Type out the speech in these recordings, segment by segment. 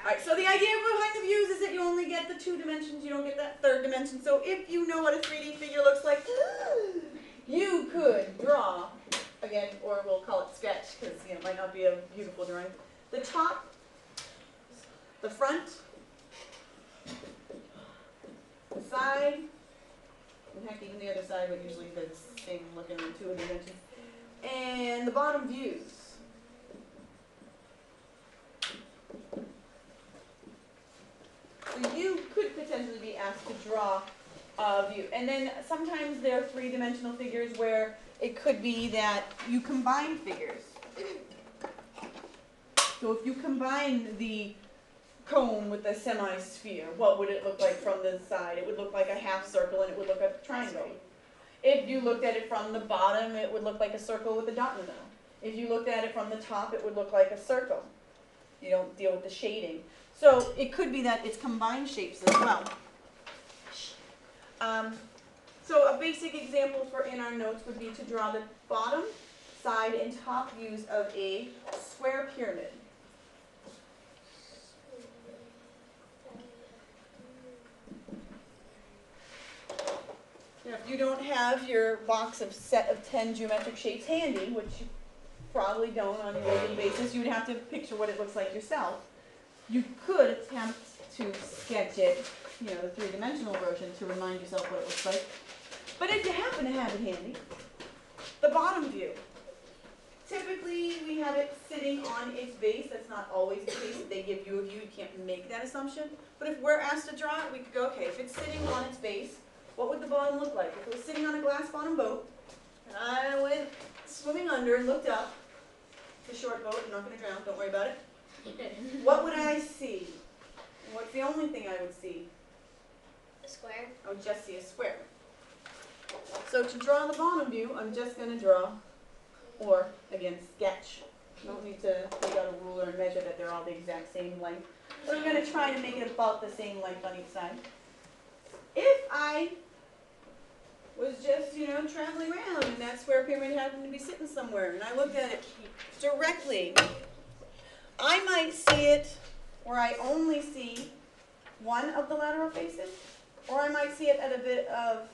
Alright, so the idea behind the views is that you only get the 2 dimensions, you don't get that 3rd dimension. So if you know what a 3D figure looks like, you could draw, again, or we'll call it sketch, because it might not be a beautiful drawing. The top, the front, the side, and heck, even the other side, but usually the same looking in 2 dimensions, and the bottom views. So you could potentially be asked to draw a view. And then sometimes there are 3-dimensional figures where it could be that you combine figures. So if you combine the cone with the semi-sphere, what would it look like from the side? It would look like a half circle and it would look like a triangle. If you looked at it from the bottom, it would look like a circle with a dot in the middle. If you looked at it from the top, it would look like a circle. You don't deal with the shading. So it could be that it's combined shapes as well. So a basic example for in our notes would be to draw the bottom, side, and top views of a square pyramid. Now, if you don't have your box of set of 10 geometric shapes handy, which you probably don't on a regular basis, you would have to picture what it looks like yourself. You could attempt to sketch it, the 3-dimensional version, to remind yourself what it looks like. But if you happen to have it handy, the bottom view. Typically, we have it sitting on its base. That's not always the case. If they give you a view, you can't make that assumption. But if we're asked to draw it, we could go, okay, if it's sitting on its base, what would the bottom look like? If it was sitting on a glass bottom boat, and I went swimming under and looked up, it's a short boat, I'm not going to drown, don't worry about it. What would I see? What's the only thing I would see? A square. I would just see a square. So to draw the bottom view, I'm just going to draw, or again, sketch. You don't need to take out a ruler and measure that they're all the exact same length. But I'm going to try to make it about the same length on each side. If I was just, traveling around and that square pyramid happened to be sitting somewhere and I looked at it directly, I might see it where I only see one of the lateral faces, or I might see it at a bit of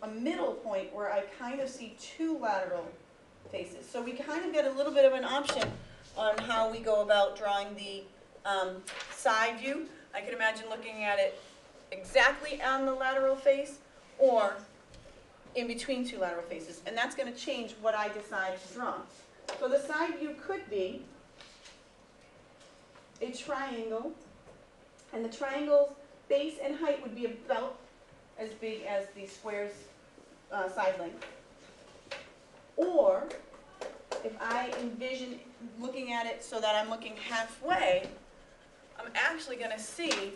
a middle point where I kind of see 2 lateral faces. So we kind of get a little bit of an option on how we go about drawing the side view. I can imagine looking at it exactly on the lateral face or in between 2 lateral faces. And that's going to change what I decide to draw. So the side view could be a triangle, and the triangle's base and height would be about as big as the square's side length. Or, if I envision looking at it so that I'm looking halfway, I'm actually going to see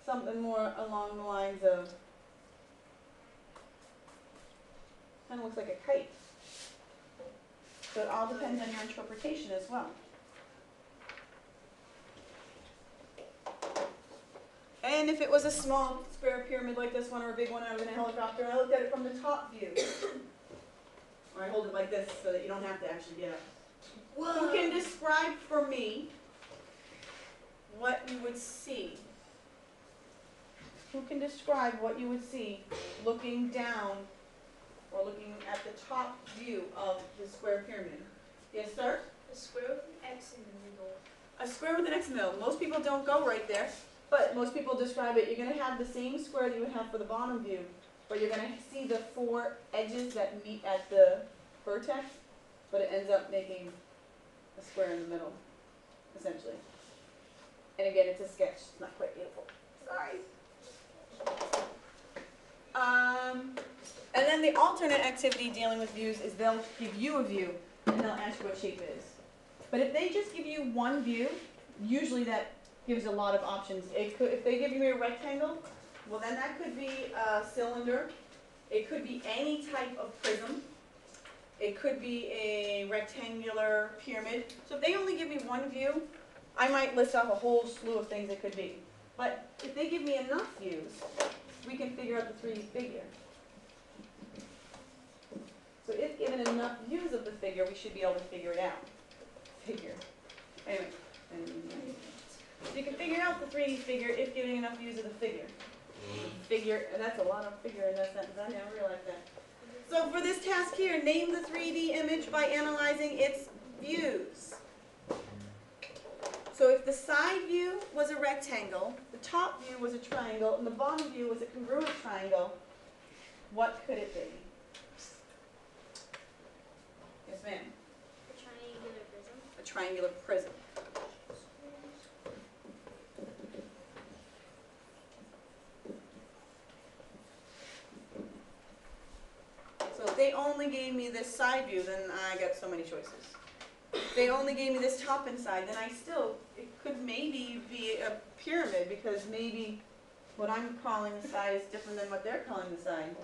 something more along the lines of, kind of looks like a kite. So it all depends on your interpretation as well. And if it was a small square pyramid like this one or a big one, I was in a helicopter, and I looked at it from the top view. Or I hold it like this so that you don't have to actually get up. Whoa. Who can describe for me what you would see? Who can describe what you would see looking down or looking at the top view of the square pyramid? Yes, sir? A square with an X in the middle. A square with an X in the middle. Most people don't go right there, but most people describe it. You're going to have the same square that you would have for the bottom view, but you're going to see the 4 edges that meet at the vertex, but it ends up making a square in the middle, essentially. And again, it's a sketch. It's not quite beautiful. Sorry. And then the alternate activity dealing with views is they'll give you a view and they'll ask you what shape it is. But if they just give you one view, usually that gives a lot of options. If they give you a rectangle, well then that could be a cylinder. It could be any type of prism. It could be a rectangular pyramid. So if they only give me one view, I might list off a whole slew of things it could be. But if they give me enough views, we can figure out the 3D figure. So if given enough views of the figure, we should be able to figure it out. Anyway, and so you can figure out the 3D figure if giving enough views of the figure. Figure, and that's a lot of figure in that sentence, I never realized that. So for this task here, name the 3D image by analyzing its views. So if the side view was a rectangle, the top view was a triangle, and the bottom view was a congruent triangle, what could it be? Yes, ma'am. A triangular prism. A triangular prism. So if they only gave me this side view, then I got so many choices. If they only gave me this top and side, then it could maybe be a pyramid, because maybe what I'm calling the side is different than what they're calling the side.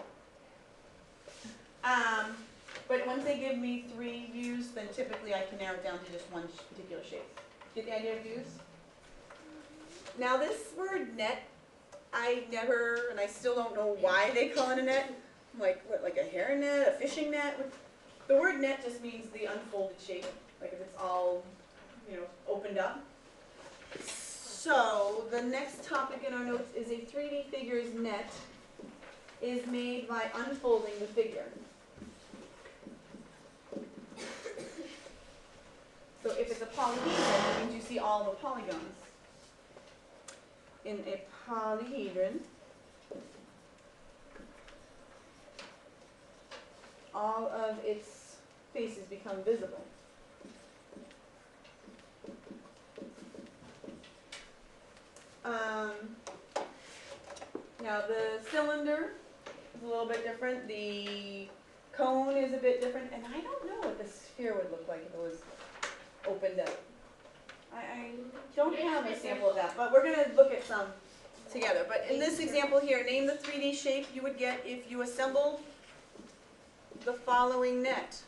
But once they give me 3 views, then typically I can narrow it down to just one particular shape. Get the idea of views? Now this word net, I never, and I still don't know why they call it a net. Like what, like a hair net, a fishing net? The word net just means the unfolded shape, like if it's all, opened up. So the next topic in our notes is a 3D figure's net is made by unfolding the figure. So if it's a polyhedron, it means you see all the polygons. In a polyhedron, all of its faces become visible. Now the cylinder is a little bit different. The cone is a bit different, and I don't know what the sphere would look like if it was opened up. I don't have a sample of that, but we're going to look at some together. But in this example here, name the 3D shape you would get if you assembled the following net.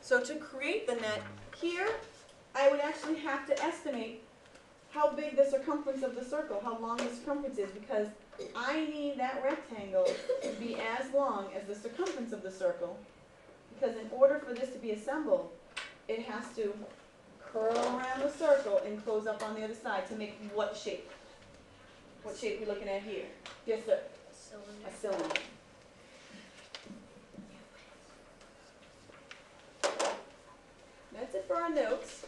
So to create the net here, I would actually have to estimate how big the circumference of the circle, how long the circumference is, because I need that rectangle to be as long as the circumference of the circle, because in order for this to be assembled, it has to curl around the circle and close up on the other side to make what shape? What shape are we looking at here? Yes, sir? Cylinder. A cylinder. That's it for our notes.